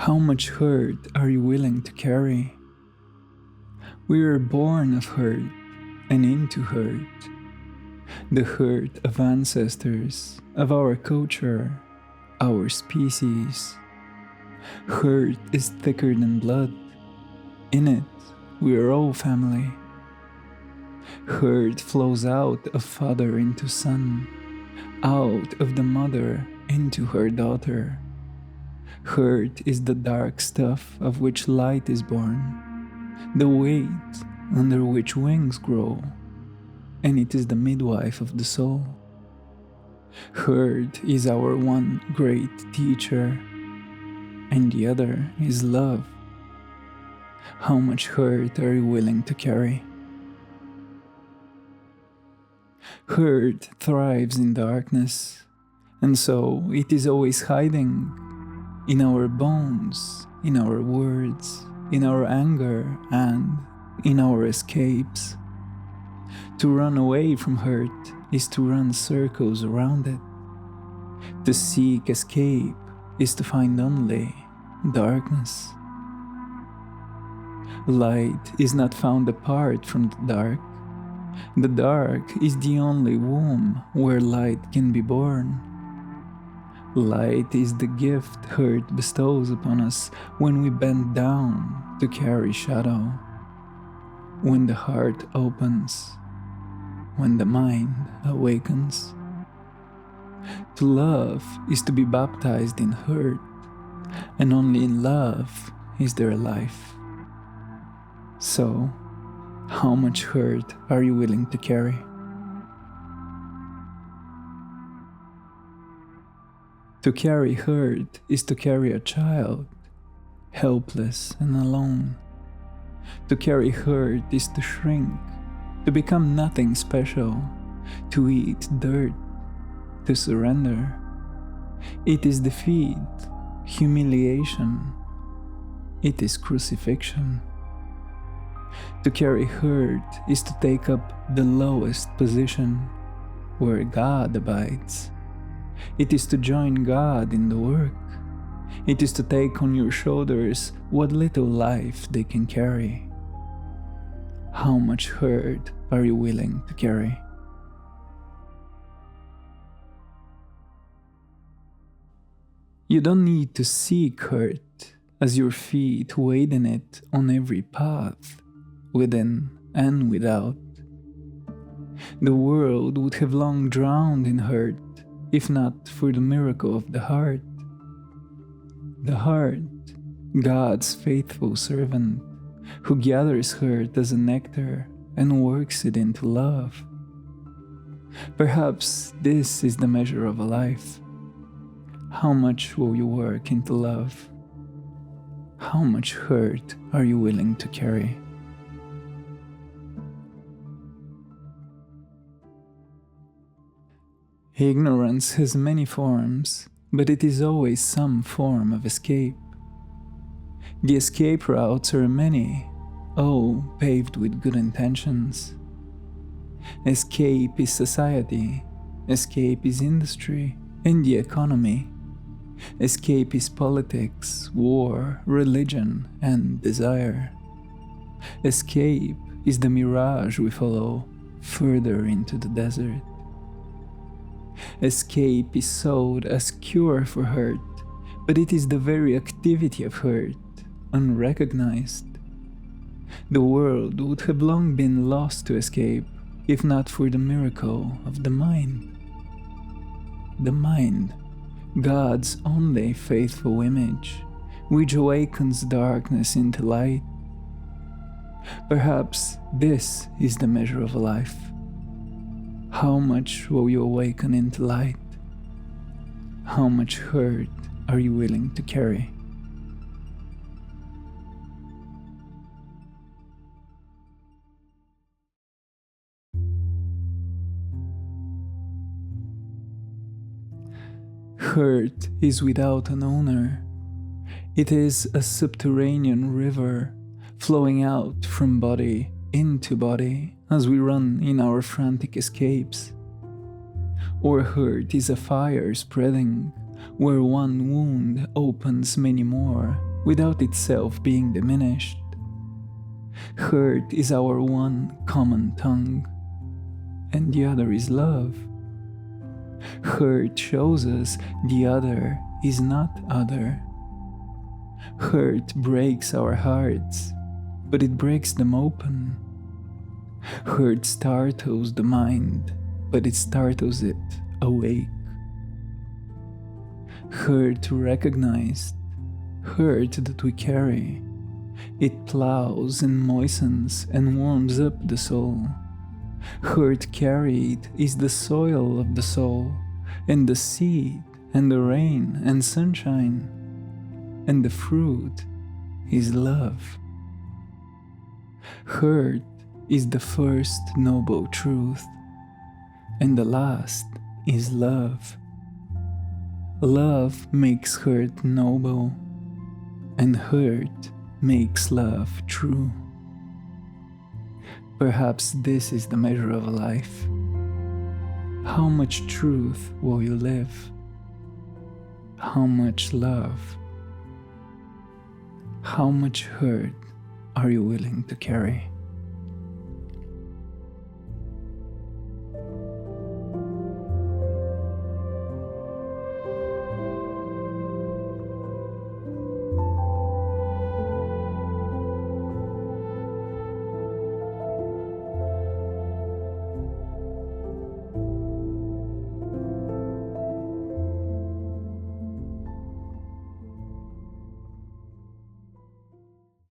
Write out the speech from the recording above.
How much hurt are you willing to carry? We are born of hurt and into hurt. The hurt of ancestors, of our culture, our species. Hurt is thicker than blood. In it, we are all family. Hurt flows out of father into son, out of the mother into her daughter. Hurt is the dark stuff of which light is born, the weight under which wings grow, and it is the midwife of the soul. Hurt is our one great teacher, and the other is love. How much hurt are you willing to carry? Hurt thrives in darkness, and so it is always hiding in our bones, in our words, in our anger, and in our escapes. To run away from hurt is to run circles around it. To seek escape is to find only darkness. Light is not found apart from the dark. The dark is the only womb where light can be born. Light is the gift hurt bestows upon us when we bend down to carry shadow. When the heart opens, when the mind awakens. To love is to be baptized in hurt, and only in love is there life. So, how much hurt are you willing to carry? To carry hurt is to carry a child, helpless and alone. To carry hurt is to shrink, to become nothing special, to eat dirt, to surrender. It is defeat, humiliation. It is crucifixion. To carry hurt is to take up the lowest position, where God abides. It is to join God in the work. It is to take on your shoulders what little life they can carry. How much hurt are you willing to carry? You don't need to seek hurt, as your feet wade in it on every path, within and without. The world would have long drowned in hurt, if not for the miracle of the heart. The heart, God's faithful servant, who gathers hurt as a nectar and works it into love. Perhaps this is the measure of a life. How much will you work into love? How much hurt are you willing to carry? Ignorance has many forms, but it is always some form of escape. The escape routes are many, all paved with good intentions. Escape is society, escape is industry and the economy. Escape is politics, war, religion, and desire. Escape is the mirage we follow further into the desert. Escape is sold as cure for hurt, but it is the very activity of hurt, unrecognized. The world would have long been lost to escape, if not for the miracle of the mind. The mind, God's only faithful image, which awakens darkness into light. Perhaps this is the measure of a life. How much will you awaken into light? How much hurt are you willing to carry? Hurt is without an owner. It is a subterranean river flowing out from body into body as we run in our frantic escapes. Or hurt is a fire spreading, where one wound opens many more without itself being diminished. Hurt is our one common tongue, and the other is love. Hurt shows us the other is not other. Hurt breaks our hearts, but it breaks them open. Hurt startles the mind, but it startles it awake. Hurt recognized, hurt that we carry, it plows and moistens and warms up the soul. Hurt carried is the soil of the soul, and the seed, and the rain and sunshine, and the fruit is love. Hurt is the first noble truth, and the last is love. Love makes hurt noble, and hurt makes love true. Perhaps this is the measure of a life. How much truth will you live? How much love? How much hurt are you willing to carry?